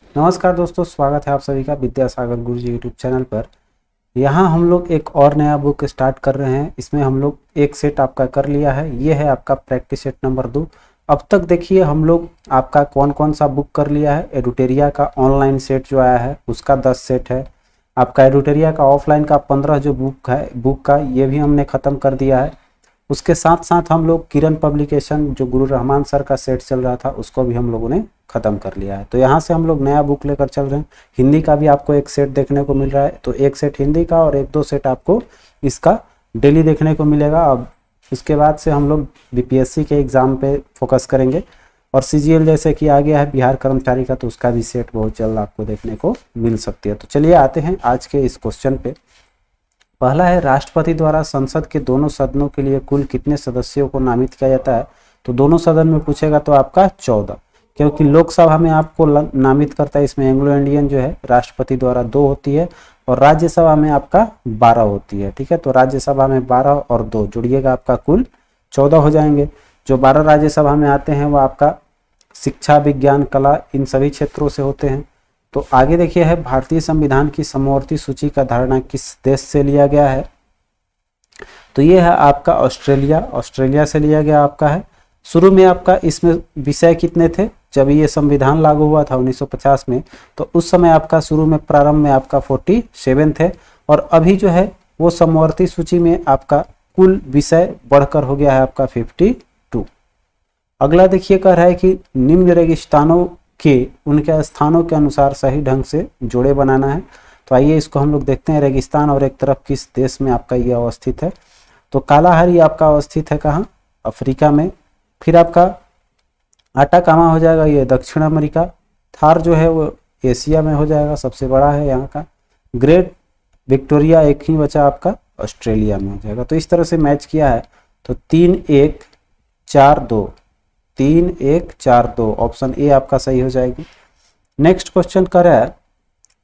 नमस्कार दोस्तों, स्वागत है आप सभी का विद्यासागर गुरुजी यूट्यूब चैनल पर। यहाँ हम लोग एक और नया बुक स्टार्ट कर रहे हैं। इसमें हम लोग एक सेट आपका कर लिया है। ये है आपका प्रैक्टिस सेट नंबर 2। अब तक देखिए हम लोग आपका कौन कौन सा बुक कर लिया है। एडुटेरिया का ऑनलाइन सेट जो आया है उसका 10 सेट है। आपका एडुटेरिया का ऑफलाइन का 15 जो बुक का ये भी हमने ख़त्म कर दिया है। उसके साथ साथ हम लोग किरण पब्लिकेशन जो गुरु रहमान सर का सेट चल रहा था उसको भी हम लोगों ने ख़त्म कर लिया है। तो यहाँ से हम लोग नया बुक लेकर चल रहे हैं। हिंदी का भी आपको एक सेट देखने को मिल रहा है, तो एक सेट हिंदी का और 1-2 सेट आपको इसका डेली देखने को मिलेगा। अब इसके बाद से हम लोग बीपीएससी के एग्ज़ाम पे फोकस करेंगे और सीजीएल जैसे कि आ गया है बिहार कर्मचारी का, तो उसका भी सेट बहुत जल्द आपको देखने को मिल सकती है। तो चलिए आते हैं आज के इस क्वेश्चन पे। पहला है, राष्ट्रपति द्वारा संसद के दोनों सदनों के लिए कुल कितने सदस्यों को नामित किया जाता है? तो दोनों सदन में पूछेगा तो आपका 14, क्योंकि लोकसभा में आपको नामित करता है, इसमें एंग्लो इंडियन जो है राष्ट्रपति द्वारा 2 होती है और राज्यसभा में आपका 12 होती है। ठीक है, तो राज्यसभा में 12 और 2 जुड़िएगा, आपका कुल 14 हो जाएंगे। जो 12 राज्यसभा में आते हैं वो आपका शिक्षा, विज्ञान, कला, इन सभी क्षेत्रों से होते हैं। तो आगे देखिए है, भारतीय संविधान की समवर्ती सूची का धारणा किस देश से लिया गया है? तो ये है आपका ऑस्ट्रेलिया से लिया गया आपका है। शुरू में आपका इसमें विषय कितने थे? जब ये संविधान लागू हुआ था 1950 में, तो उस समय आपका शुरू में प्रारंभ में आपका 47 थे और अभी जो है वो समवर्ती सूची में आपका कुल विषय बढ़कर हो गया है आपका 52। अगला देखिए कह रहा है कि निम्न रेगिस्तानों के उनके स्थानों के अनुसार सही ढंग से जोड़े बनाना है। तो आइए इसको हम लोग देखते हैं। रेगिस्तान और एक तरफ किस देश में आपका ये अवस्थित है? तो कालाहारी आपका अवस्थित है कहाँ? अफ्रीका में। फिर आपका आटाकामा हो जाएगा ये दक्षिण अमेरिका। थार जो है वो एशिया में हो जाएगा, सबसे बड़ा है यहाँ का। ग्रेट विक्टोरिया एक ही बचा आपका ऑस्ट्रेलिया में हो जाएगा। तो इस तरह से मैच किया है। तो 3-1-4-2 3-1-4-2 ऑप्शन ए आपका सही हो जाएगी। नेक्स्ट क्वेश्चन कर रहा है,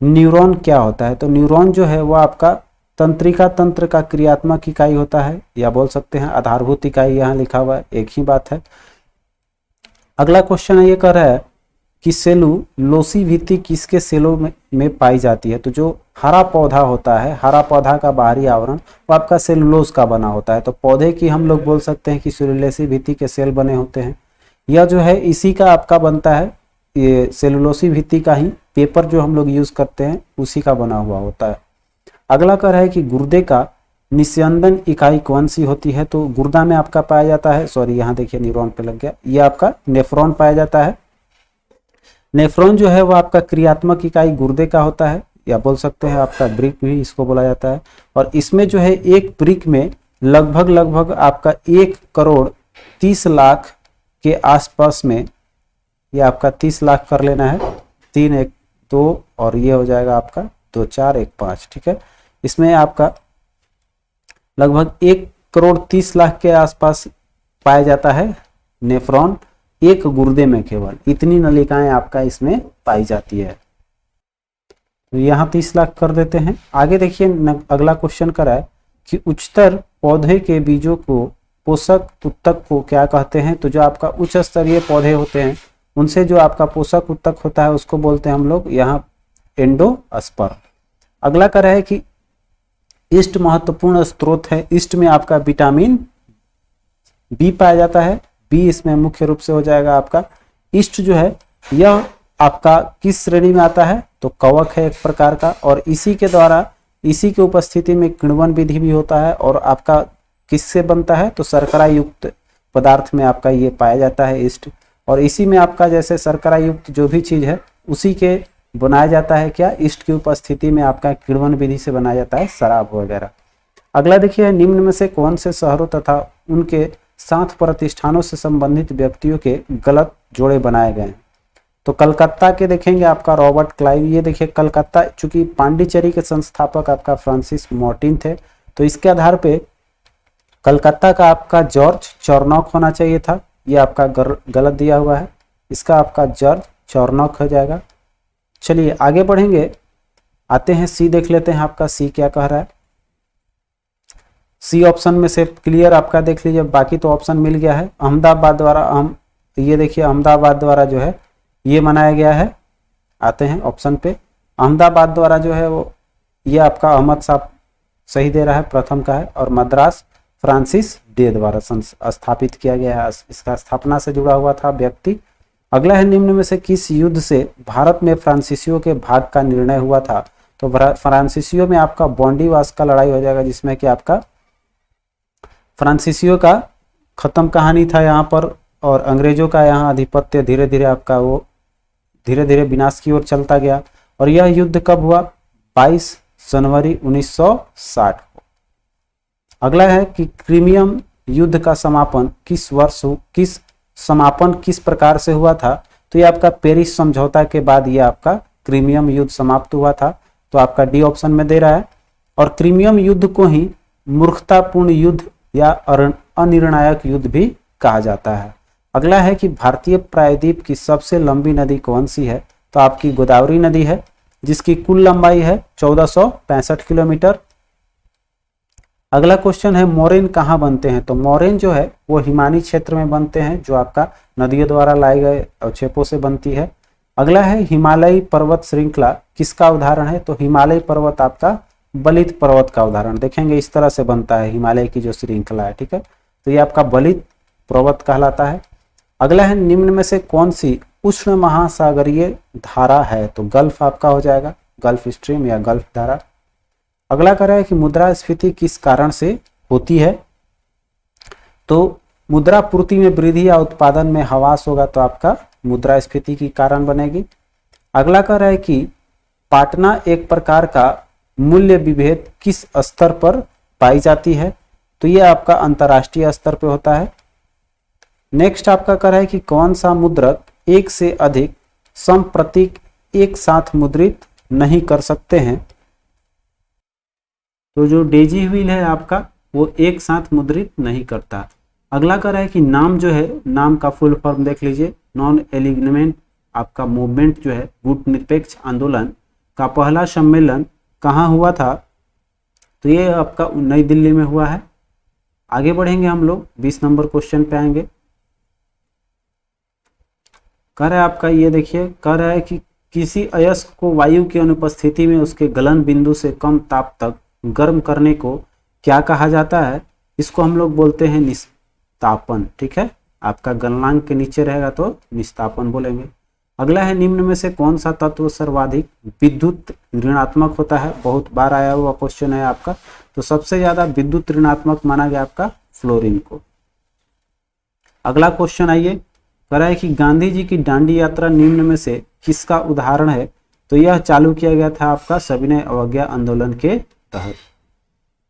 न्यूरॉन क्या होता है? तो न्यूरॉन जो है वो आपका तंत्रिका तंत्र का क्रियात्मक इकाई होता है, या बोल सकते हैं आधारभूत इकाई, यहाँ लिखा हुआ है, एक ही बात है। अगला क्वेश्चन ये कर रहा है कि सेलुलोसी भित्ति किसके सेलों में पाई जाती है? तो जो हरा पौधा होता है, हरा पौधा का बाहरी आवरण वो आपका सेलुलोज का बना होता है। तो पौधे की हम लोग बोल सकते हैं कि सेलुलोसी भित्ति के सेल बने होते हैं। यह जो है इसी का आपका बनता है, ये सेलुलोसी भित्ति का ही पेपर जो हम लोग यूज करते हैं उसी का बना हुआ होता है। अगला कह रहा है कि गुर्दे का निस्यंदन इकाई कौन सी होती है? तो गुर्दा में आपका पाया जाता है, सॉरी यहाँ देखिए न्यूरॉन पे लग गया, ये आपका नेफ्रॉन पाया जाता है। नेफ्रॉन जो है वो आपका क्रियात्मक इकाई गुर्दे का होता है, या बोल सकते हैं आपका ब्रिक भी इसको बोला जाता है। और इसमें जो है एक ब्रिक में लगभग आपका 1,30,00,000 के आसपास में, ये आपका 30 लाख कर लेना है। 3-1-2 और ये हो जाएगा आपका 2-4-1-5। ठीक है, इसमें आपका लगभग 1,30,00,000 के आसपास पाया जाता है नेफ्रॉन, एक गुर्दे में केवल इतनी नलिकाएं आपका इसमें पाई जाती है। तो यहाँ 30 लाख कर देते हैं। आगे देखिए अगला क्वेश्चन करा है कि उच्चतर पौधे के बीजों को पोषक उत्तक को क्या कहते हैं? तो जो आपका उच्च स्तरीय पौधे होते हैं उनसे जो आपका पोषक उत्तक होता है उसको बोलते हैं हम लोग यहाँ एंडोस्पर्म। अगला कह रहा है कि ईस्ट महत्वपूर्ण स्रोत है। ईस्ट में आपका विटामिन बी पाया जाता है, बी इसमें मुख्य रूप से हो जाएगा आपका। ईस्ट जो है यह आपका किस श्रेणी में आता है? तो कवक है एक प्रकार का, और इसी के द्वारा, इसी की उपस्थिति में किण्वन विधि भी होता है। और आपका किससे बनता है? तो शर्करा युक्त पदार्थ में आपका ये पाया जाता है ईस्ट। और इसी में आपका जैसे शर्करा युक्त जो भी चीज है उसी के बनाया जाता है क्या? ईस्ट की उपस्थिति में आपका किण्वन विधि से बनाया जाता है शराब वगैरह। अगला देखिए, निम्न में से कौन से शहरों तथा उनके साथ प्रतिष्ठानों से संबंधित व्यक्तियों के गलत जोड़े बनाए गए हैं? तो कलकत्ता के देखेंगे आपका रॉबर्ट क्लाइव। ये देखिए कलकत्ता, चूंकि पांडिचेरी के संस्थापक आपका फ्रांसिस मार्टिन थे, तो इसके आधार पे कलकत्ता का आपका जॉर्ज चॉर्नॉक होना चाहिए था। ये आपका गलत दिया हुआ है, इसका आपका जॉर्ज चॉर्नॉक हो जाएगा। चलिए आगे बढ़ेंगे, आते हैं सी देख लेते हैं आपका सी क्या कह रहा है। सी ऑप्शन में से क्लियर आपका देख लीजिए, बाकी तो ऑप्शन मिल गया है। अहमदाबाद द्वारा, ये देखिए अहमदाबाद द्वारा जो है ये मनाया गया है आते हैं ऑप्शन पे। अहमदाबाद द्वारा जो है वो ये आपका अहमद साहब सही दे रहा है, प्रथम का है। और मद्रास फ्रांसिस डे द्वारा स्थापित किया गया है, इसका स्थापना से जुड़ा हुआ था व्यक्ति। अगला है निम्न में से किस युद्ध से भारत में फ्रांसीसियों के भाग का निर्णय हुआ था? तो फ्रांसीसियों में आपका बॉन्डीवास का लड़ाई हो जाएगा, जिसमें कि आपका फ्रांसीसियों का खत्म कहानी था यहाँ पर, और अंग्रेजों का यहाँ आधिपत्य धीरे धीरे आपका वो धीरे धीरे विनाश की ओर चलता गया। और यह युद्ध कब हुआ? 22 जनवरी 1960 को। अगला है कि क्रीमियम युद्ध का समापन किस प्रकार से हुआ था? तो ये आपका पेरिस समझौता के बाद ये आपका क्रीमियम युद्ध समाप्त हुआ था। तो आपका डी ऑप्शन में दे रहा है। और क्रीमियम युद्ध को ही मूर्खतापूर्ण युद्ध या अनिर्णायक युद्ध भी कहा जाता है। अगला है कि भारतीय प्रायद्वीप की सबसे लंबी नदी कौन सी है? तो आपकी गोदावरी नदी है, जिसकी कुल लंबाई है 1465 किलोमीटर। अगला क्वेश्चन है मोरेन कहाँ बनते हैं? तो मोरेन जो है वो हिमानी क्षेत्र में बनते हैं, जो आपका नदियों द्वारा लाए गए अवक्षेपों से बनती है। अगला है हिमालयी पर्वत श्रृंखला किसका उदाहरण है? तो हिमालय पर्वत आपका बलित पर्वत का उदाहरण। देखेंगे इस तरह से बनता है हिमालय की जो श्रृंखला है, ठीक है। तो ये आपका बलित पर्वत कहलाता है। अगला है निम्न में से कौन सी उष्ण महासागरीय धारा है? तो गल्फ आपका हो जाएगा, गल्फ स्ट्रीम या गल्फ धारा। अगला कह रहा है कि मुद्रास्फीति किस कारण से होती है? तो मुद्रापूर्ति में वृद्धि या उत्पादन में ह्रास होगा, तो आपका मुद्रास्फीति की कारण बनेगी। अगला कह रहा है कि पाटना एक प्रकार का मूल्य विभेद किस स्तर पर पाई जाती है? तो यह आपका अंतर्राष्ट्रीय स्तर पे होता है। नेक्स्ट आपका कह रहा है कि कौन सा मुद्रक एक से अधिक सम प्रतीक एक साथ मुद्रित नहीं कर सकते हैं? तो जो डेजी व्हील है आपका वो एक साथ मुद्रित नहीं करता। अगला कह रहा है कि नाम जो है, नाम का फुल फॉर्म देख लीजिए। नॉन एलिग्नमेंट आपका मूवमेंट जो है गुट निरपेक्ष आंदोलन का पहला सम्मेलन कहाँ हुआ था? तो ये आपका नई दिल्ली में हुआ है। आगे बढ़ेंगे हम लोग 20 नंबर क्वेश्चन पे आएंगे। कह रहा है आपका ये देखिए, कह रहा है कि किसी अयस्क को वायु की अनुपस्थिति में उसके गलन बिंदु से कम ताप तक गर्म करने को क्या कहा जाता है? इसको हम लोग बोलते हैं निस्तापन, ठीक है। आपका गलनांक के नीचे रहेगा तो निस्तापन बोलेंगे। अगला है निम्न में से कौन सा तत्व सर्वाधिक विद्युत ऋणात्मक होता है? बहुत बार आया हुआ क्वेश्चन है आपका। तो सबसे ज्यादा विद्युत ऋणात्मक माना गया आपका फ्लोरीन को। अगला क्वेश्चन आइए, कह रहा है कि गांधी जी की दांडी यात्रा निम्न में से किसका उदाहरण है? तो यह चालू किया गया था आपका सविनय अवज्ञा आंदोलन के तहत।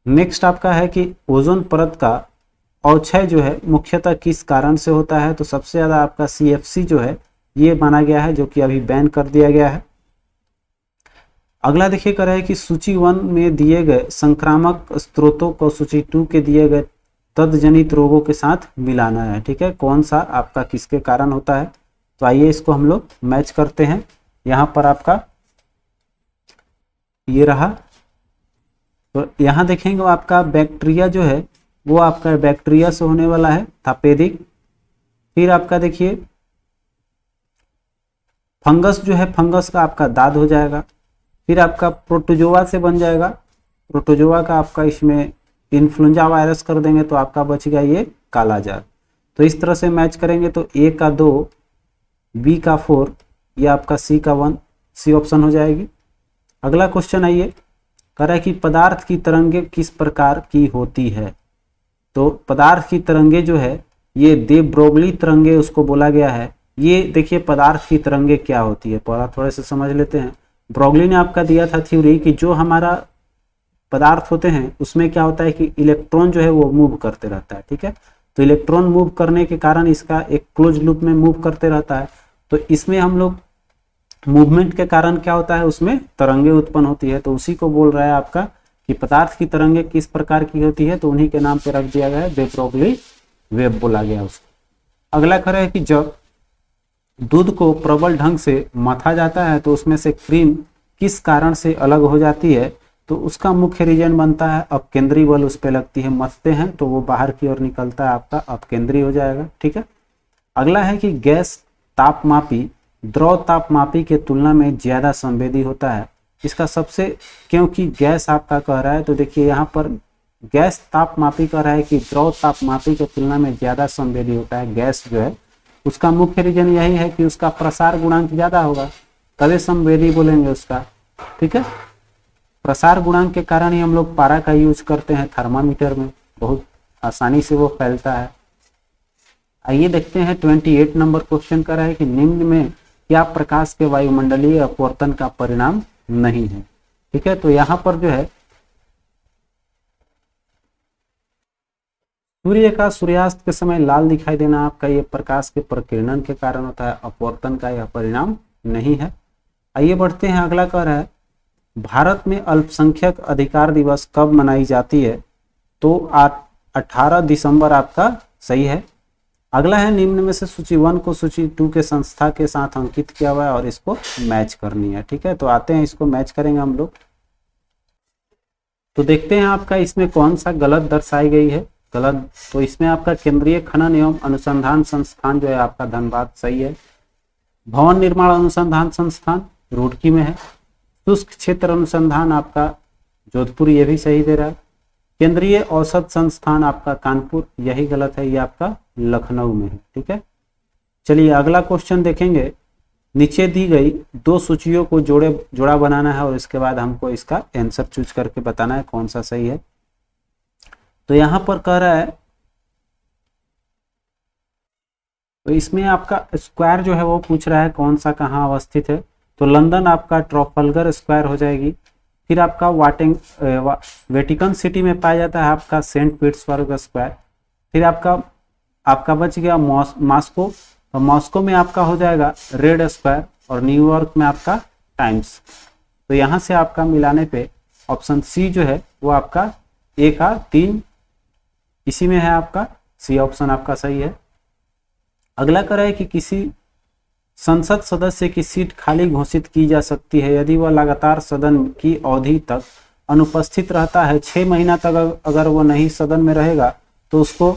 नेक्स्ट आपका है कि ओजोन परत का अवक्षय जो है मुख्यतः किस कारण से होता है? तो सबसे ज्यादा आपका CFC जो है ये माना गया है, जो कि अभी बैन कर दिया गया है। अगला देखिए, कह रहा है कि सूची 1 में दिए गए संक्रामक स्रोतों को सूची 2 के दिए गए तदजनित रोगों के साथ मिलाना है, ठीक है। कौन सा आपका किसके कारण होता है? तो आइए इसको हम लोग मैच करते हैं। यहाँ पर आपका ये रहा, तो यहाँ देखेंगे आपका बैक्टीरिया जो है वो आपका बैक्टीरिया से होने वाला है थापेदिक। फिर आपका देखिए फंगस जो है, फंगस का आपका दाद हो जाएगा। फिर आपका प्रोटोजोआ से बन जाएगा, प्रोटोजोआ का आपका इसमें इन्फ्लुएंजा वायरस कर देंगे तो आपका बच गया ये कालाजार। तो इस तरह से मैच करेंगे तो A का 2, B का 4 या आपका C का 1, C ऑप्शन हो जाएगी। अगला क्वेश्चन आइए, कह रहा है कि पदार्थ की तरंगे किस प्रकार की होती है? तो पदार्थ की तरंगे जो है ये दे ब्रोगली तरंगे उसको बोला गया है। ये देखिए पदार्थ की तरंगे क्या होती है, थोड़े से समझ लेते हैं। ब्रोगली ने आपका दिया था थ्योरी कि जो हमारा पदार्थ होते हैं उसमें क्या होता है कि इलेक्ट्रॉन जो है वो मूव करते रहता है, ठीक है। तो इलेक्ट्रॉन मूव करने के कारण इसका एक क्लोज लूप में मूव करते रहता है। तो इसमें हम लोग मूवमेंट के कारण क्या होता है, उसमें तरंगे उत्पन्न होती है। तो उसी को बोल रहा है आपका कि पदार्थ की तरंगे किस प्रकार की होती है, तो उन्हीं के नाम पे रख दिया गया है, दे ब्रोगली वेव बोला गया उसको। अगला खरा है कि जब दूध को प्रबल ढंग से मथा जाता है तो उसमें से क्रीम किस कारण से अलग हो जाती है? तो उसका मुख्य रीजन बनता है अपकेंद्री बल उस पर लगती है, मथते हैं तो वो बाहर की ओर निकलता है, आपका अपकेंद्री हो जाएगा, ठीक है। अगला है कि गैस तापमापी द्रव तापमापी के तुलना में ज़्यादा संवेदी होता है? इसका सबसे, क्योंकि गैस आपका कह रहा है, तो देखिए यहाँ पर गैस तापमापी कह रहा है कि द्रव तापमापी के तुलना में ज़्यादा संवेदी होता है गैस जो है। उसका मुख्य रीजन यही है कि उसका प्रसार गुणांक ज़्यादा होगा, तभी संवेदी बोलेंगे उसका। ठीक है, प्रसार गुणांक के कारण ही हम लोग पारा का यूज करते हैं थर्मामीटर में, बहुत आसानी से वो फैलता है। आइए देखते हैं 28 नंबर क्वेश्चन कर रहा है कि निम्न में क्या प्रकाश के वायुमंडलीय अपवर्तन का परिणाम नहीं है? ठीक है, तो यहाँ पर जो है सूर्य का सूर्यास्त के समय लाल दिखाई देना आपका ये प्रकाश के प्रकीर्णन के कारण होता है, अपवर्तन का यह परिणाम नहीं है। आइए बढ़ते हैं, अगला कह रहा है भारत में अल्पसंख्यक अधिकार दिवस कब मनाई जाती है? तो 18 दिसंबर आपका सही है। अगला है निम्न में से सूची 1 को सूची 2 के संस्था के साथ अंकित किया हुआ है और इसको मैच करनी है। ठीक है, तो आते हैं, इसको मैच करेंगे हम लोग। तो देखते हैं आपका इसमें कौन सा गलत दर्शाई गई है। गलत, तो इसमें आपका केंद्रीय खनन एवं अनुसंधान संस्थान जो है आपका धनबाद सही है। भवन निर्माण अनुसंधान संस्थान रुड़की में है। शुष्क क्षेत्र अनुसंधान आपका जोधपुर, ये भी सही दे रहा है। केंद्रीय औषध संस्थान आपका कानपुर, यही गलत है, ये आपका लखनऊ में है। ठीक है, चलिए अगला क्वेश्चन देखेंगे। नीचे दी गई 2 सूचियों को जोड़ा बनाना है और इसके बाद हमको इसका आंसर चूज करके बताना है कौन सा सही है। तो यहाँ पर कह रहा है, तो इसमें आपका स्क्वायर जो है वो पूछ रहा है कौन सा कहाँ अवस्थित है। तो लंदन आपका ट्राफल्गर स्क्वायर हो जाएगी। फिर आपका वेटिकन सिटी में पाया जाता है आपका सेंट पीटर्सबर्ग स्क्वायर। फिर आपका बच गया मॉस्को, तो मॉस्को में आपका हो जाएगा रेड स्क्वायर और न्यूयॉर्क में आपका टाइम्स। तो यहाँ से आपका मिलाने पे ऑप्शन सी जो है वो आपका 1 इसी में है, आपका सी ऑप्शन आपका सही है। अगला कह रहा है कि किसी संसद सदस्य की सीट खाली घोषित की जा सकती है यदि वह लगातार सदन की अवधि तक अनुपस्थित रहता है। 6 महीना तक अगर वो नहीं सदन में रहेगा तो उसको,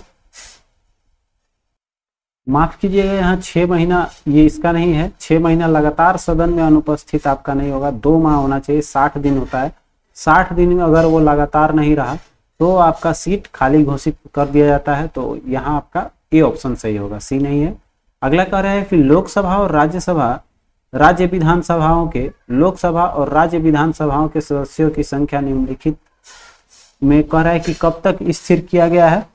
माफ कीजिएगा, यहाँ 6 महीना ये इसका नहीं है, 6 महीना लगातार सदन में अनुपस्थित आपका नहीं होगा, 2 माह होना चाहिए, 60 दिन होता है। 60 दिन में अगर वो लगातार नहीं रहा तो आपका सीट खाली घोषित कर दिया जाता है। तो यहाँ आपका ए ऑप्शन सही होगा, सी नहीं है। अगला कह रहा है कि लोकसभा और राज्य विधानसभाओं के लोकसभा और राज्य विधानसभाओं के सदस्यों की संख्या निम्नलिखित में कह रहा है कि कब तक स्थिर किया गया है।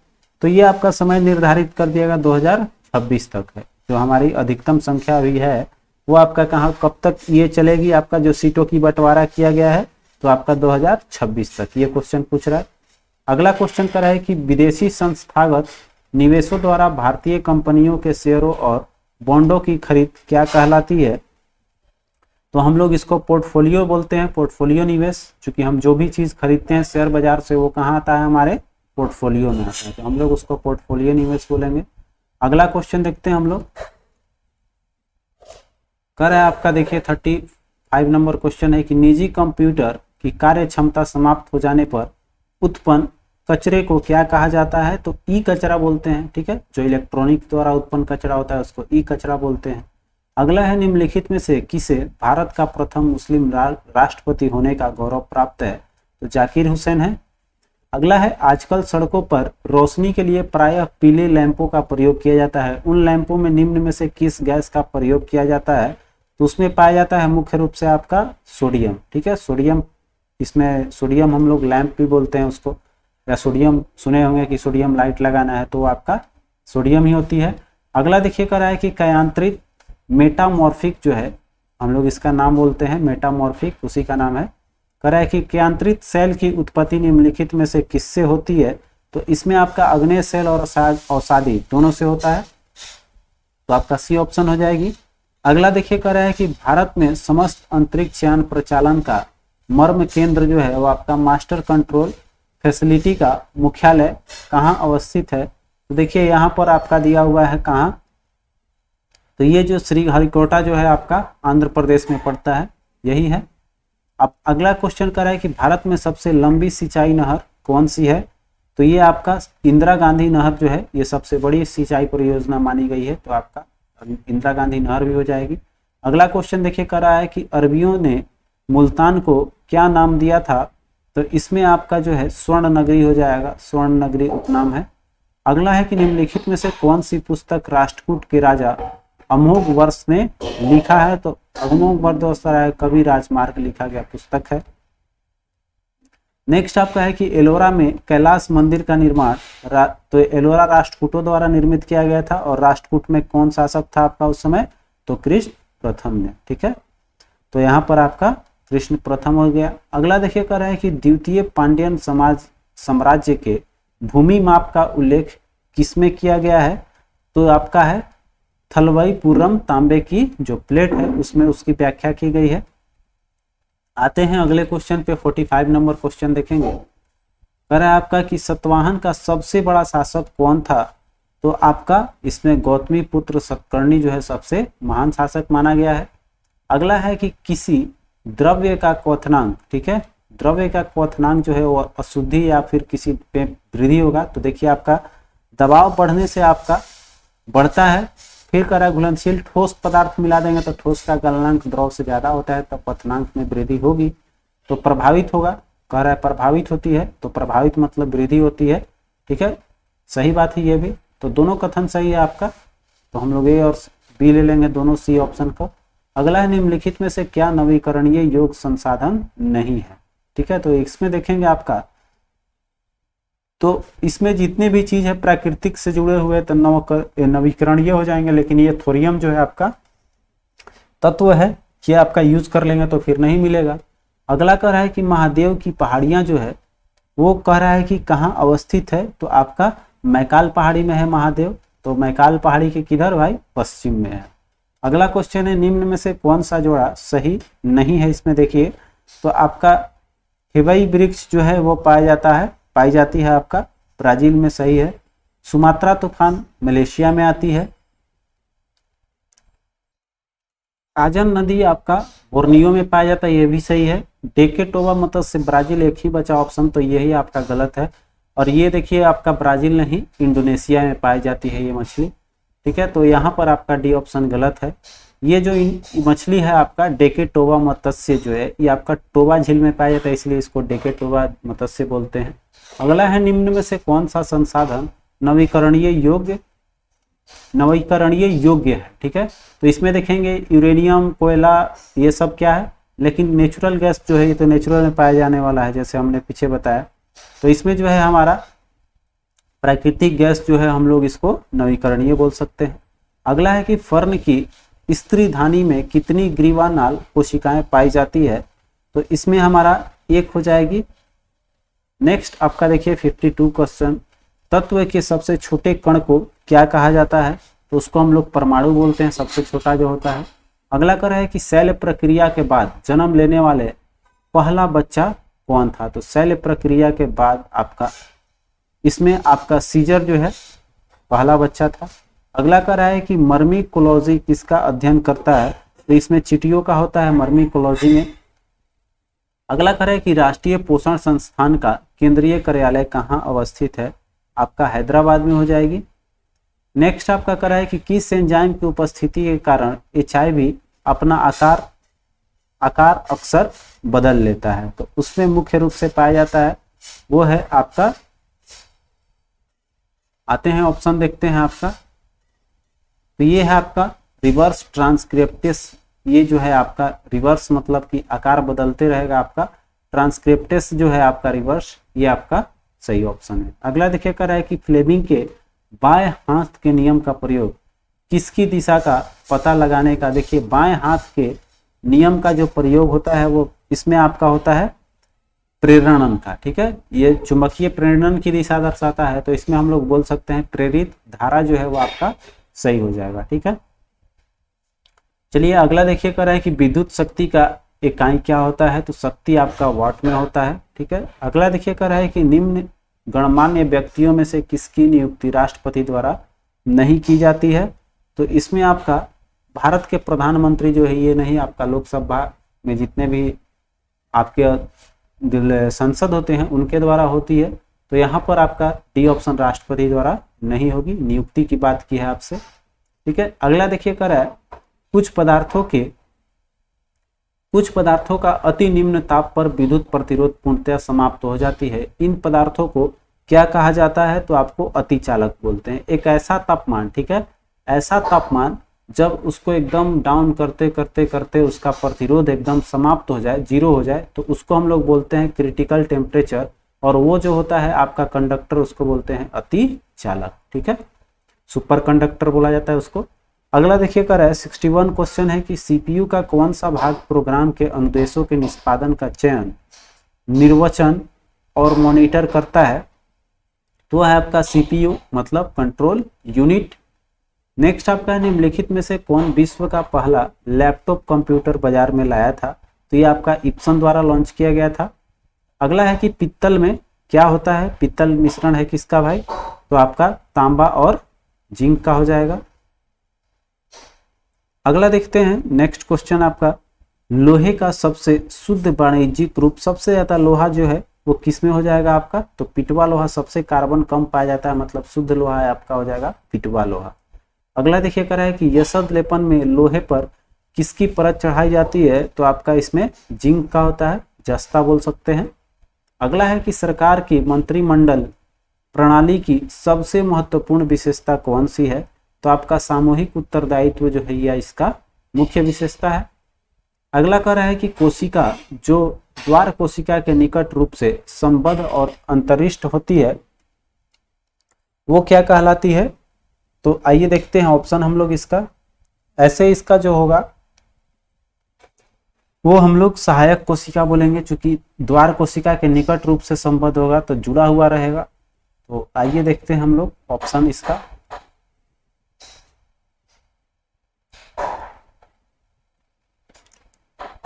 तो ये आपका समय निर्धारित कर दिएगा 2026 तक है। जो हमारी अधिकतम संख्या अभी है वो आपका कब तक ये चलेगी, आपका जो सीटों की बंटवारा किया गया है, तो आपका 2026 तक ये क्वेश्चन पूछ रहा है। अगला क्वेश्चन कर रहा है कि विदेशी संस्थागत निवेशों द्वारा भारतीय कंपनियों के शेयरों और बॉन्डों की खरीद क्या कहलाती है? तो हम लोग इसको पोर्टफोलियो बोलते हैं, पोर्टफोलियो निवेश। चूंकि हम जो भी चीज खरीदते हैं शेयर बाजार से वो कहाँ आता है, हमारे पोर्टफोलियो में आता है, तो हम लोग उसको पोर्टफोलियो निवेश बोलेंगे। अगला क्वेश्चन देखते हैं हम लोग। कर है आपका, देखिए 35 नंबर क्वेश्चन है कि निजी कंप्यूटर की कार्य क्षमता समाप्त हो जाने पर उत्पन्न कचरे को क्या कहा जाता है? तो ई कचरा बोलते हैं। ठीक है, जो इलेक्ट्रॉनिक द्वारा उत्पन्न कचरा होता है उसको ई कचरा बोलते हैं। अगला है निम्नलिखित में से किसे भारत का प्रथम मुस्लिम राष्ट्रपति होने का गौरव प्राप्त है? तो जाकिर हुसैन है। अगला है आजकल सड़कों पर रोशनी के लिए प्रायः पीले लैंपों का प्रयोग किया जाता है, उन लैंपों में निम्न में से किस गैस का प्रयोग किया जाता है? तो उसमें पाया जाता है मुख्य रूप से आपका सोडियम। ठीक है, सोडियम, इसमें सोडियम हम लोग लैंप भी बोलते हैं उसको, या सोडियम सुने होंगे कि सोडियम लाइट लगाना है, तो आपका सोडियम ही होती है। अगला देखिए कर रहा है कि कयांत्रित मेटामॉर्फिक जो है, हम लोग इसका नाम बोलते हैं मेटामॉर्फिक, उसी का नाम है। कर रहा है कि कयांत्रित सेल की उत्पत्ति निम्नलिखित में से किससे होती है? तो इसमें आपका अग्नेय सेल और औषधि दोनों से होता है, तो आपका सी ऑप्शन हो जाएगी। अगला देखिए कर रहा है कि भारत में समस्त अंतरिक्ष यान प्रचालन का मर्म केंद्र जो है वो आपका मास्टर कंट्रोल फैसिलिटी का मुख्यालय कहाँ अवस्थित है? तो देखिए यहाँ पर आपका दिया हुआ है कहाँ, तो ये जो श्रीहरिकोटा जो है आपका आंध्र प्रदेश में पड़ता है, यही है। अब अगला क्वेश्चन कर रहा है कि भारत में सबसे लंबी सिंचाई नहर कौन सी है? तो ये आपका इंदिरा गांधी नहर जो है ये सबसे बड़ी सिंचाई परियोजना मानी गई है, तो आपका इंदिरा गांधी नहर भी हो जाएगी। अगला क्वेश्चन देखिए कर रहा है कि अरबियों ने मुल्तान को क्या नाम दिया था, तो इसमें आपका जो है स्वर्ण नगरी हो जाएगा, स्वर्ण नगरी उपनाम है। अगला है कि निम्नलिखित में से कौन सी पुस्तक राष्ट्रकूट के राजा अमोघ वर्ष ने लिखा है, तो अमोघ वर्ष दोस्तों कवि राजमार्ग लिखा गया पुस्तक है। नेक्स्ट आपका है कि एलोरा में कैलाश मंदिर का निर्माण तो एलोरा राष्ट्रकूटों द्वारा निर्मित किया गया था, और राष्ट्रकूट में कौन शासक था आपका उस समय, तो कृष्ण प्रथम ने, ठीक है। तो यहाँ पर आपका कृष्ण प्रथम हो गया। अगला देखिए कर रहा है कि द्वितीय पांड्यन साम्राज्य के भूमि माप का उल्लेख किसमें किया गया है, तो आपका है थलवईपुरम तांबे की जो प्लेट है उसमें उसकी व्याख्या की गई है। आते हैं अगले क्वेश्चन पे, 45 नंबर क्वेश्चन देखेंगे। कह रहा है आपका कि सतवाहन का सबसे बड़ा शासक कौन था, तो आपका इसमें गौतमी पुत्र सतकर्णी जो है सबसे महान शासक माना गया है। अगला है कि किसी द्रव्य का क्वथनांक, ठीक है, द्रव्य का क्वथनांक जो है वो अशुद्धि या फिर किसी पे वृद्धि होगा, तो देखिए आपका दबाव बढ़ने से आपका बढ़ता है। फिर कह रहा है घुलनशील ठोस पदार्थ मिला देंगे तो ठोस का गलनांक द्रव से ज्यादा होता है, तब क्वथनांक में वृद्धि होगी, तो प्रभावित होगा। कह रहा है प्रभावित होती है, तो प्रभावित मतलब वृद्धि होती है, ठीक है, सही बात है ये भी। तो दोनों कथन सही है आपका, तो हम लोग ए और बी ले लेंगे, दोनों सी ऑप्शन को। अगला है निम्नलिखित में से क्या नवीकरणीय योग संसाधन नहीं है, ठीक है। तो इसमें देखेंगे आपका, तो इसमें जितने भी चीज है प्राकृतिक से जुड़े हुए तो नवीकरणीय हो जाएंगे, लेकिन ये थोरियम जो है आपका तत्व है, ये आपका यूज कर लेंगे तो फिर नहीं मिलेगा। अगला कह रहा है कि महादेव की पहाड़ियां जो है वो कह रहा है कि कहाँ अवस्थित है, तो आपका मैकाल पहाड़ी में है महादेव, तो मैकाल पहाड़ी के किधर भाई, पश्चिम में है। अगला क्वेश्चन है निम्न में से कौन सा जोड़ा सही नहीं है, इसमें देखिए तो आपका हिवाई वृक्ष जो है वो पाई जाती है आपका ब्राजील में, सही है। सुमात्रा तूफान मलेशिया में आती है। आजन नदी आपका बोर्नियो में पाया जाता है, ये भी सही है। डेकेटोवा मत्स्य ब्राजील एक ही बचा ऑप्शन, तो यही आपका गलत है। और ये देखिए आपका ब्राजील नहीं इंडोनेशिया में पाई जाती है ये मछली, ठीक है, तो यहाँ पर आपका डी ऑप्शन गलत है। ये जो मछली है आपका डेकेटोवा मत्स्य जो है ये आपका टोबा झील में पाया जाता है, इसलिए इसको डेकेटोवा मत्स्य बोलते हैं। अगला है निम्न में से कौन सा संसाधन नवीकरणीय योग्य है, ठीक है। तो इसमें देखेंगे यूरेनियम, कोयला, ये सब क्या है, लेकिन नेचुरल गैस जो है ये तो नेचुरल में पाया जाने वाला है, जैसे हमने पीछे बताया। तो इसमें जो है हमारा प्राकृतिक गैस जो है हम लोग इसको नवीकरणीय बोल सकते हैं। अगला है कि फर्न की स्त्री धानी में कितनी ग्रीवानाल कोशिकाएं पाई जाती है, तो इसमें हमारा एक हो जाएगी। नेक्स्ट आपका देखिए 52 क्वेश्चन, तत्व के सबसे छोटे कण को क्या कहा जाता है, तो उसको हम लोग परमाणु बोलते हैं, सबसे छोटा जो होता है। अगला कर है कि शैल प्रक्रिया के बाद जन्म लेने वाले पहला बच्चा कौन था, तो शैल प्रक्रिया के बाद आपका इसमें आपका सीजर जो है पहला बच्चा था। अगला कर रहा है कि मर्मिकोलॉजी किसका अध्ययन करता है, तो इसमें चींटियों का होता है मर्मिकोलॉजी में। अगला कर है कि राष्ट्रीय पोषण संस्थान का केंद्रीय कार्यालय कहाँ अवस्थित है, आपका हैदराबाद में हो जाएगी। नेक्स्ट आपका कर रहा है कि किस एंजाइम की उपस्थिति के कारण HIV अपना आकार अक्सर बदल लेता है, तो उसमें मुख्य रूप से पाया जाता है वो है आपका, आते हैं ऑप्शन देखते हैं आपका, तो ये है आपका रिवर्स ट्रांसक्रिप्टेस। ये जो है आपका रिवर्स मतलब कि आकार बदलते रहेगा, आपका ट्रांसक्रिप्टेस जो है आपका रिवर्स, ये आपका सही ऑप्शन है। अगला देखिए कर रहा है कि फ्लेमिंग के बाएं हाथ के नियम का प्रयोग किसकी दिशा का पता लगाने का, देखिए बाएं हाथ के नियम का जो प्रयोग होता है वो इसमें आपका होता है प्रेरणन का, ठीक है, ये चुंबकीय प्रेरणन की दिशा दर्शाता है, तो इसमें हम लोग बोल सकते हैं प्रेरित धारा जो है वो आपका सही हो जाएगा, ठीक है। चलिए अगला देखिए कर रहा है कि विद्युत शक्ति का इकाई क्या होता है, तो शक्ति आपका वाट में होता है, ठीक है। अगला देखिए कर रहा है कि निम्न गणमान्य व्यक्तियों में से किसकी नियुक्ति राष्ट्रपति द्वारा नहीं की जाती है, तो इसमें आपका भारत के प्रधानमंत्री जो है ये नहीं, आपका लोकसभा में जितने भी आपके संसद होते हैं उनके द्वारा होती है, तो यहाँ पर आपका डी ऑप्शन राष्ट्रपति द्वारा नहीं होगी, नियुक्ति की बात की है आपसे, ठीक है। अगला देखिए कर रहा है कुछ पदार्थों का अति निम्न ताप पर विद्युत प्रतिरोध पूर्णतः समाप्त हो जाती है। इन पदार्थों को क्या कहा जाता है? तो आपको अतिचालक बोलते हैं। एक ऐसा तापमान, ठीक है, ऐसा तापमान जब उसको एकदम डाउन करते करते करते उसका प्रतिरोध एकदम समाप्त हो जाए, जीरो हो जाए, तो उसको हम लोग बोलते हैं क्रिटिकल टेम्परेचर। और वो जो होता है आपका कंडक्टर, उसको बोलते हैं अतिचालक, ठीक है, सुपर कंडक्टर बोला जाता है उसको। अगला देखिए कर है 61 क्वेश्चन है कि सीपीयू का कौन सा भाग प्रोग्राम के अनुदेशों के निष्पादन का चयन, निर्वचन और मॉनिटर करता है? तो है आपका सीपीयू मतलब कंट्रोल यूनिट। नेक्स्ट आपका है निम्नलिखित में से कौन विश्व का पहला लैपटॉप कंप्यूटर बाजार में लाया था? तो ये आपका इप्सन द्वारा लॉन्च किया गया था। अगला है कि पित्तल में क्या होता है? पित्तल मिश्रण है किसका भाई? तो आपका तांबा और जिंक का हो जाएगा। अगला देखते हैं नेक्स्ट क्वेश्चन आपका, लोहे का सबसे शुद्ध वाणिज्यिक रूप, सबसे ज्यादा लोहा जो है वो किस में हो जाएगा आपका? तो पिटवा लोहा। सबसे कार्बन कम पाया जाता है, मतलब शुद्ध लोहा है आपका हो जाएगा पिटवा लोहा। अगला देखिए कर है कि यशद लेपन में लोहे पर किसकी परत चढ़ाई जाती है? तो आपका इसमें जिंक का होता है, जस्ता बोल सकते हैं। अगला है कि सरकार की मंत्रिमंडल प्रणाली की सबसे महत्वपूर्ण विशेषता कौन सी है? तो आपका सामूहिक उत्तरदायित्व जो है यह इसका मुख्य विशेषता है। अगला कह रहा है कि कोशिका जो द्वार कोशिका के निकट रूप से संबद्ध और अंतरिष्ट होती है वो क्या कहलाती है? तो आइए देखते हैं ऑप्शन हम लोग इसका। ऐसे इसका जो होगा वो हम लोग सहायक कोशिका बोलेंगे, चूंकि द्वार कोशिका के निकट रूप से संबद्ध होगा तो जुड़ा हुआ रहेगा। तो आइए देखते हैं हम लोग ऑप्शन इसका।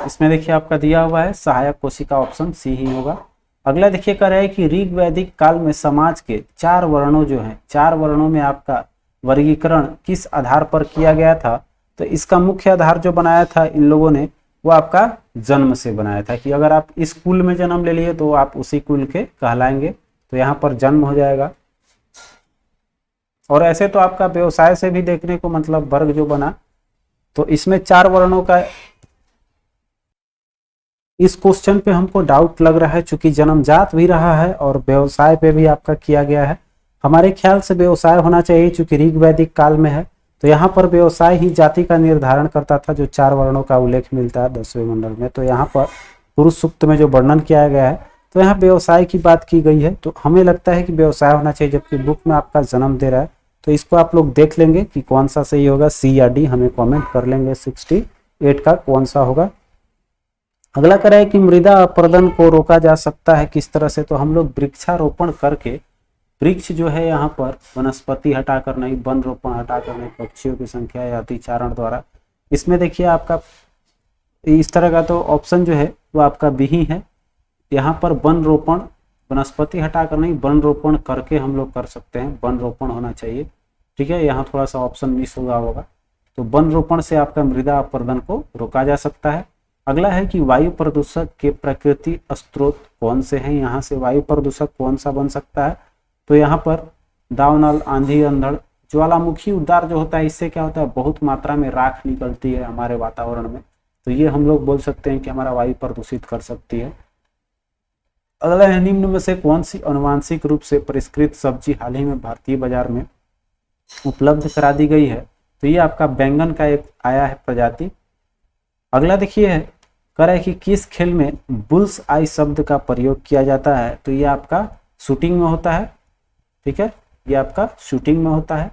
इसमें देखिए आपका दिया हुआ है सहायक कोशिका, ऑप्शन सी ही होगा। अगला देखिए कर रहा है कि ऋग वैदिक काल में समाज के 4 वर्णों जो हैं, 4 वर्णों में आपका वर्गीकरण किस आधार पर किया गया था? तो इसका मुख्य आधार जो बनाया था इन लोगों ने वो आपका जन्म से बनाया था, कि अगर आप इस कुल में जन्म ले लिए तो आप उसी कुल के कहलाएंगे, तो यहाँ पर जन्म हो जाएगा। और ऐसे तो आपका व्यवसाय से भी देखने को मतलब वर्ग जो बना, तो इसमें 4 वर्णों का इस क्वेश्चन पे हमको डाउट लग रहा है, चूंकि जन्मजात भी रहा है और व्यवसाय पे भी आपका किया गया है। हमारे ख्याल से व्यवसाय होना चाहिए, चूंकि ऋग वैदिक काल में है, तो यहाँ पर व्यवसाय ही जाति का निर्धारण करता था, जो 4 वर्णों का उल्लेख मिलता है 10वें मंडल में। तो यहाँ पर पुरुष सूक्त में जो वर्णन किया गया है तो यहाँ व्यवसाय की बात की गई है, तो हमें लगता है कि व्यवसाय होना चाहिए, जबकि बुक में आपका जन्म दे रहा है। तो इसको आप लोग देख लेंगे कि कौन सा सही होगा, सी या डी, हमें कॉमेंट कर लेंगे 68 का कौन सा होगा। अगला कह रहा है कि मृदा अपरदन को रोका जा सकता है किस तरह से? तो हम लोग वृक्षारोपण करके, वृक्ष जो है यहाँ पर वनस्पति हटाकर नहीं, वन रोपण हटाकर नहीं, पक्षियों की संख्या या अतिचारण द्वारा। इसमें देखिए आपका इस तरह का तो ऑप्शन जो है वो आपका बी ही है। यहाँ पर वन रोपण, वनस्पति हटाकर नहीं, वन रोपण करके हम लोग कर सकते हैं, वन रोपण होना चाहिए, ठीक है। यहाँ थोड़ा सा ऑप्शन मिस हुआ होगा, तो वन रोपण से आपका मृदा अपरदन को रोका जा सकता है। अगला है कि वायु प्रदूषक के प्रकृति स्रोत कौन से हैं? यहाँ से वायु प्रदूषक कौन सा बन सकता है? तो यहाँ पर दावानल, आंधी, अंधड़, ज्वालामुखी उद्गार जो होता है, इससे क्या होता है, बहुत मात्रा में राख निकलती है हमारे वातावरण में, तो ये हम लोग बोल सकते हैं कि हमारा वायु प्रदूषित कर सकती है। अगला है निम्न में से कौन सी अनुवांशिक रूप से परिष्कृत सब्जी हाल ही में भारतीय बाजार में उपलब्ध करा दी गई है? तो ये आपका बैंगन का एक आया है प्रजाति। अगला देखिए कह रहा है कि किस खेल में बुल्स आई शब्द का प्रयोग किया जाता है? तो ये आपका शूटिंग में होता है, ठीक है, ये आपका शूटिंग में होता है।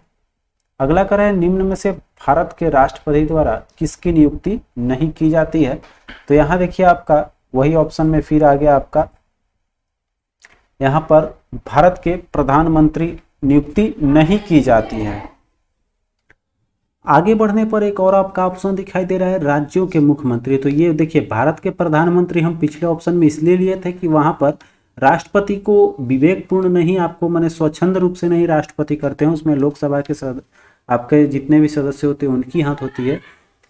अगला कह रहा है निम्न में से भारत के राष्ट्रपति द्वारा किसकी नियुक्ति नहीं की जाती है? तो यहाँ देखिए आपका वही ऑप्शन में फिर आ गया आपका, यहाँ पर भारत के प्रधानमंत्री नियुक्ति नहीं की जाती है। आगे बढ़ने पर एक और आपका ऑप्शन दिखाई दे रहा है राज्यों के मुख्यमंत्री। तो ये देखिए भारत के प्रधानमंत्री हम पिछले ऑप्शन में इसलिए लिए थे कि वहां पर राष्ट्रपति को विवेकपूर्ण नहीं, आपको माने स्वच्छंद रूप से नहीं राष्ट्रपति करते हैं, उसमें लोकसभा के आपके जितने भी सदस्य होते हैं उनकी हाथ होती है,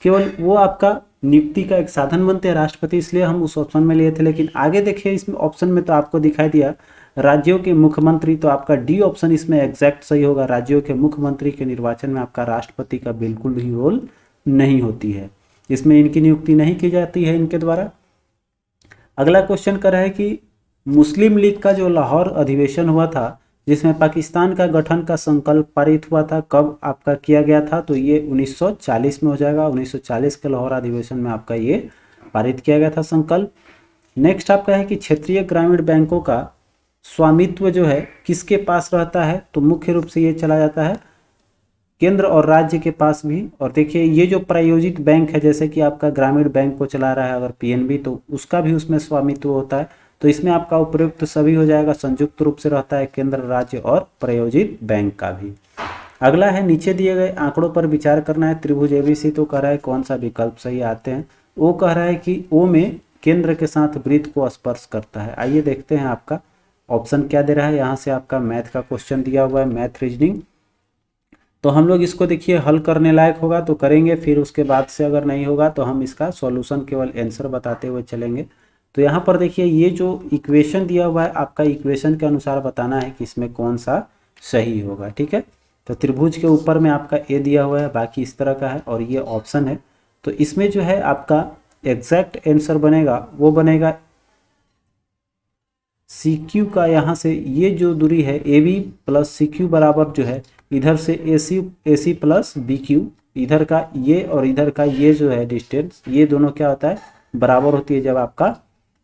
केवल वो आपका नियुक्ति का एक साधन बनते हैं राष्ट्रपति, इसलिए हम उस ऑप्शन में लिए थे। लेकिन आगे देखिए इसमें ऑप्शन में तो आपको दिखाई दिया राज्यों के मुख्यमंत्री, तो आपका डी ऑप्शन इसमें एग्जैक्ट सही होगा। राज्यों के मुख्यमंत्री के निर्वाचन में आपका राष्ट्रपति का बिल्कुल भी रोल नहीं होती है, इसमें इनकी नियुक्ति नहीं की जाती है इनके द्वारा। अगला क्वेश्चन कर रहा है कि मुस्लिम लीग का जो लाहौर अधिवेशन हुआ था जिसमें पाकिस्तान का गठन का संकल्प पारित हुआ था, कब आपका किया गया था? तो ये 1940 में हो जाएगा। 1940 के लाहौर अधिवेशन में आपका ये पारित किया गया था संकल्प। नेक्स्ट आपका है कि क्षेत्रीय ग्रामीण बैंकों का स्वामित्व जो है किसके पास रहता है? तो मुख्य रूप से ये चला जाता है केंद्र और राज्य के पास भी। और देखिए ये जो प्रायोजित बैंक है, जैसे कि आपका ग्रामीण बैंक को चला रहा है अगर पीएनबी, तो उसका भी उसमें स्वामित्व होता है। तो इसमें आपका उपयुक्त सभी हो जाएगा, संयुक्त रूप से रहता है केंद्र, राज्य और प्रायोजित बैंक का भी। अगला है नीचे दिए गए आंकड़ों पर विचार करना है। त्रिभुज एबीसी तो कह रहा है कौन सा विकल्प सही आते हैं। ओ कह रहा है कि ओ में केंद्र के साथ वृत्त को स्पर्श करता है। आइए देखते हैं आपका ऑप्शन क्या दे रहा है। यहाँ से आपका मैथ का क्वेश्चन दिया हुआ है, मैथ रीजनिंग। तो हम लोग इसको देखिए हल करने लायक होगा तो करेंगे, फिर उसके बाद से अगर नहीं होगा तो हम इसका सॉल्यूशन केवल आंसर बताते हुए चलेंगे। तो यहाँ पर देखिए ये जो इक्वेशन दिया हुआ है आपका इक्वेशन के अनुसार बताना है कि इसमें कौन सा सही होगा, ठीक है। तो त्रिभुज के ऊपर में आपका ए दिया हुआ है, बाकी इस तरह का है और ये ऑप्शन है। तो इसमें जो है आपका एग्जैक्ट आंसर बनेगा वो बनेगा सी क्यू का। यहाँ से ये जो दूरी है A B plus C Q बराबर जो है इधर से A C plus B Q, इधर का ये और इधर का ये जो है डिस्टेंस, ये दोनों क्या होता है बराबर होती है जब आपका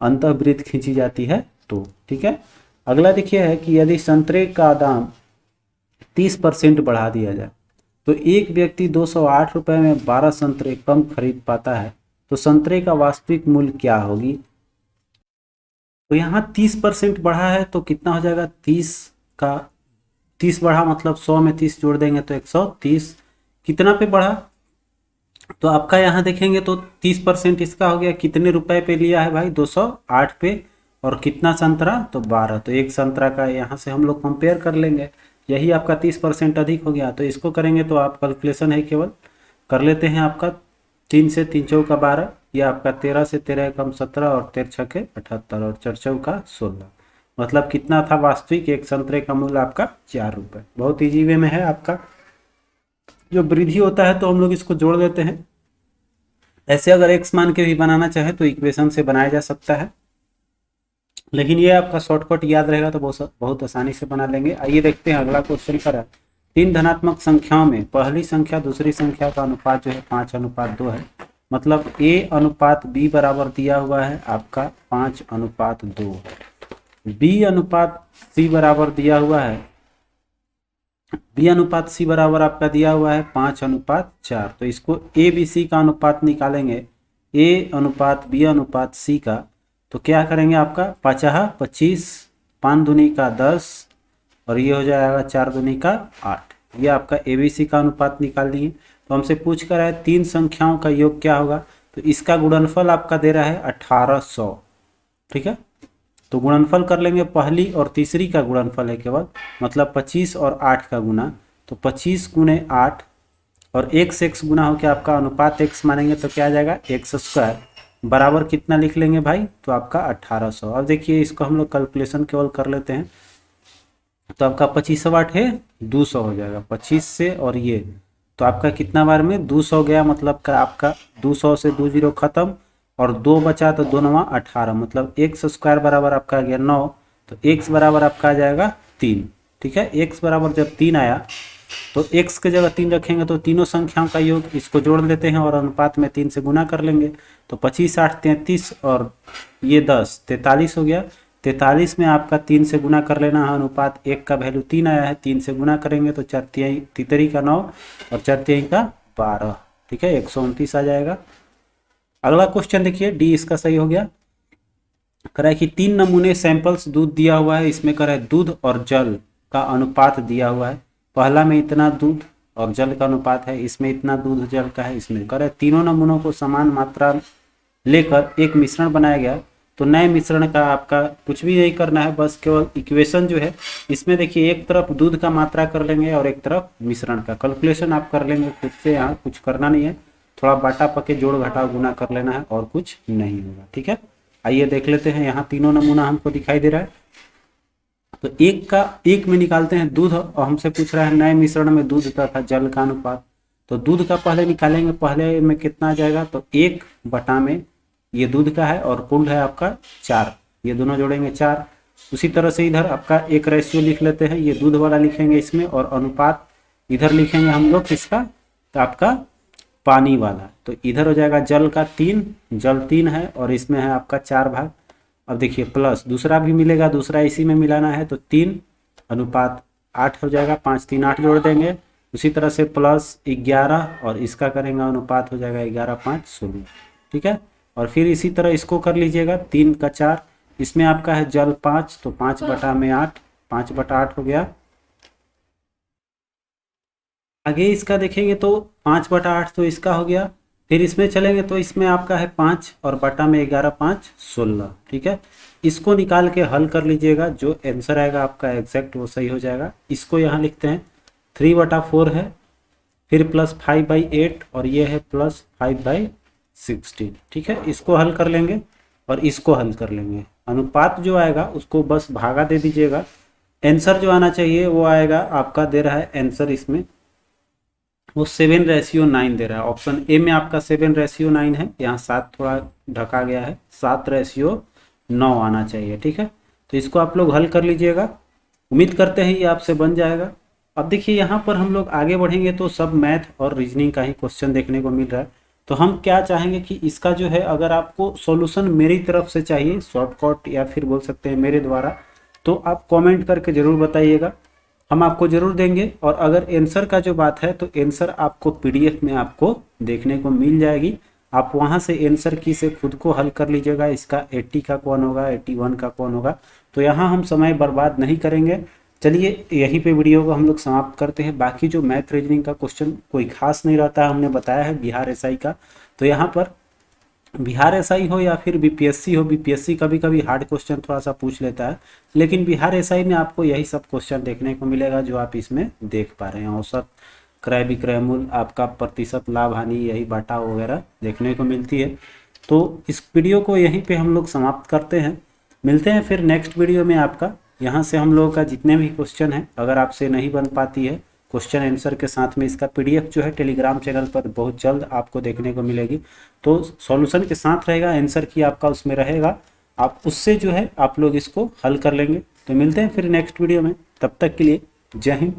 अंतःवृत्त खींची जाती है तो, ठीक है। अगला देखिए है कि यदि संतरे का दाम 30% बढ़ा दिया जाए तो एक व्यक्ति 208 रुपये में 12 संतरे कम खरीद पाता है, तो संतरे का वास्तविक मूल्य क्या होगी? तो यहाँ 30% बढ़ा है तो कितना हो जाएगा? 30 बढ़ा मतलब 100 में 30 जोड़ देंगे तो 130। कितना पे बढ़ा? तो आपका यहाँ देखेंगे तो 30% इसका हो गया, कितने रुपए पे लिया है भाई? 208 पे। और कितना संतरा? तो 12। तो एक संतरा का यहाँ से हम लोग कंपेयर कर लेंगे, यही आपका 30% अधिक हो गया। तो इसको करेंगे तो आप कैलकुलेशन है केवल कर लेते हैं आपका 3 से 3 चौका 12, यह आपका 13 से 13 कम 17 और 13 छके 78 और 4 चौका 16। मतलब कितना था वास्तविक? एक संतरे का मूल्य आपका 4 रुपये। बहुत ईजी वे में है आपका। जो वृद्धि होता है तो हम लोग इसको जोड़ देते हैं। ऐसे अगर एक्स मान के भी बनाना चाहे तो इक्वेशन से बनाया जा सकता है, लेकिन ये आपका शॉर्टकट याद रहेगा तो बहुत आसानी से बना लेंगे। आइए देखते हैं अगला क्वेश्चन पर है। 3 धनात्मक संख्याओं में पहली संख्या दूसरी संख्या का अनुपात जो है 5:2 है। मतलब a अनुपात b बराबर दिया हुआ है आपका 5:2, b अनुपात c बराबर दिया हुआ है, b अनुपात c बराबर आपका दिया हुआ है 5:4। तो इसको a b c का अनुपात निकालेंगे, a अनुपात b अनुपात c का। तो क्या करेंगे आपका 50, 5 दूनी का 10 और ये हो जाएगा 4 दूनी का 8। ये आपका ABC का अनुपात निकाल दिए। तो हमसे पूछ कर है 3 संख्याओं का योग क्या होगा? तो इसका गुणनफल आपका दे रहा है 1800, ठीक है। तो गुणनफल कर लेंगे, पहली और तीसरी का गुणनफल है केवल, मतलब 25 और 8 का गुना। तो 25 गुने 8 और x x गुना हो के आपका अनुपात x मानेंगे तो क्या आ जाएगा x² बराबर कितना लिख लेंगे भाई? तो आपका 1800। अब देखिए इसको हम लोग कैलकुलेशन केवल कर लेते हैं। तो आपका 25 है 200 हो जाएगा 25 से, और ये तो आपका कितना बार में 200 गया, मतलब का आपका 200 से 2 जीरो खत्म और 2 बचा तो 2 9 18, मतलब x² बराबर आपका आ गया 9। तो x बराबर आपका आ जाएगा 3, ठीक है। x बराबर जब 3 आया तो x के जगह 3 रखेंगे तो तीनों संख्याओं का योग, इसको जोड़ लेते हैं और अनुपात में 3 से गुना कर लेंगे। तो 25 8 33 और ये 10 43 हो गया। 43 में आपका 3 से गुना कर लेना है, अनुपात 1 का वैल्यू 3 आया है, 3 से गुना करेंगे तो 4 तितरी का 9 और 4 तिहाई का 12, ठीक है, 129 आ जाएगा। अगला क्वेश्चन देखिए डी इसका सही हो गया। कह रहा है कि 3 नमूने सैंपल्स दूध दिया हुआ है, इसमें कह रहा है दूध और जल का अनुपात दिया हुआ है। पहला में इतना दूध और जल का अनुपात है, इसमें इतना दूध जल का है, इसमें कह रहा है तीनों नमूनों को समान मात्रा लेकर एक मिश्रण बनाया गया। तो नए मिश्रण का आपका कुछ भी नहीं करना है, बस केवल इक्वेशन जो है इसमें देखिए एक तरफ दूध का मात्रा कर लेंगे और एक तरफ मिश्रण का कैलकुलेशन आप कर लेंगे खुद से, यहाँ कुछ करना नहीं है, थोड़ा बाटा पके जोड़ घटाव गुना कर लेना है और कुछ नहीं होगा, ठीक है। आइए देख लेते हैं, यहाँ तीनों नमूना हमको दिखाई दे रहा है। तो एक में निकालते हैं दूध और हमसे पूछ रहा है नए मिश्रण में दूध तथा जल का अनुपात। तो दूध का पहले निकालेंगे, पहले में कितना आ जाएगा, तो 1 में ये दूध का है और कुल है आपका 4, ये दोनों जोड़ेंगे 4। उसी तरह से इधर आपका एक रेशियो लिख लेते हैं, ये दूध वाला लिखेंगे इसमें, और अनुपात इधर लिखेंगे हम लोग किसका, तो आपका पानी वाला। तो इधर हो जाएगा जल का 3, जल 3 है और इसमें है आपका 4 भाग। अब देखिए प्लस दूसरा भी मिलेगा, दूसरा इसी में मिलाना है, तो 3 अनुपात 8 हो जाएगा, 5 3 8 जोड़ देंगे। उसी तरह से प्लस 11 और इसका करेंगे अनुपात हो जाएगा 11 5 16, ठीक है। और फिर इसी तरह इसको कर लीजिएगा, 3 का 4, इसमें आपका है जल 5, तो 5/8, 5/8 हो गया। आगे इसका देखेंगे तो 5/8 तो इसका हो गया। फिर इसमें चलेंगे तो इसमें आपका है 5 और बटा में 11 5 16, ठीक है। इसको निकाल के हल कर लीजिएगा, जो आंसर आएगा आपका एग्जैक्ट वो सही हो जाएगा। इसको यहाँ लिखते हैं 3/4 है, फिर प्लस 5/8 और ये है प्लस 5/16, ठीक है। इसको हल कर लेंगे और इसको हल कर लेंगे। अनुपात जो आएगा उसको बस भागा दे दीजिएगा। आंसर जो आना चाहिए वो आएगा आपका, दे रहा है आंसर इसमें वो 7:9 दे रहा है। ऑप्शन ए में आपका 7:9 है, यहाँ 7 थोड़ा ढका गया है, 7:9 आना चाहिए, ठीक है। तो इसको आप लोग हल कर लीजिएगा, उम्मीद करते हैं ये आपसे बन जाएगा। अब देखिए यहाँ पर हम लोग आगे बढ़ेंगे तो सब मैथ और रीजनिंग का ही क्वेश्चन देखने को मिल रहा है। तो हम क्या चाहेंगे कि इसका जो है, अगर आपको सॉल्यूशन मेरी तरफ से चाहिए शॉर्टकट या फिर बोल सकते हैं मेरे द्वारा, तो आप कमेंट करके ज़रूर बताइएगा, हम आपको ज़रूर देंगे। और अगर आंसर का जो बात है तो आंसर आपको पीडीएफ में आपको देखने को मिल जाएगी, आप वहां से आंसर की से खुद को हल कर लीजिएगा। इसका 80 का कौन होगा, 81 का कौन होगा, तो यहाँ हम समय बर्बाद नहीं करेंगे। चलिए यहीं पे वीडियो को हम लोग समाप्त करते हैं। बाकी जो मैथ रीजनिंग का क्वेश्चन कोई खास नहीं रहता है, हमने बताया है बिहार एसआई का। तो यहाँ पर बिहार एसआई हो या फिर बीपीएससी हो, बीपीएससी कभी कभी हार्ड क्वेश्चन थोड़ा सा पूछ लेता है, लेकिन बिहार एसआई में आपको यही सब क्वेश्चन देखने को मिलेगा जो आप इसमें देख पा रहे हैं। औसत, क्रय विक्रय मूल्य, आपका प्रतिशत लाभ हानि, यही बाटा वगैरह देखने को मिलती है। तो इस वीडियो को यहीं पे हम लोग समाप्त करते हैं, मिलते हैं फिर नेक्स्ट वीडियो में आपका। यहाँ से हम लोगों का जितने भी क्वेश्चन हैं, अगर आपसे नहीं बन पाती है क्वेश्चन आंसर के साथ में, इसका पीडीएफ जो है टेलीग्राम चैनल पर बहुत जल्द आपको देखने को मिलेगी। तो सॉल्यूशन के साथ रहेगा, आंसर की आपका उसमें रहेगा, आप उससे जो है आप लोग इसको हल कर लेंगे। तो मिलते हैं फिर नेक्स्ट वीडियो में, तब तक के लिए जय हिंद।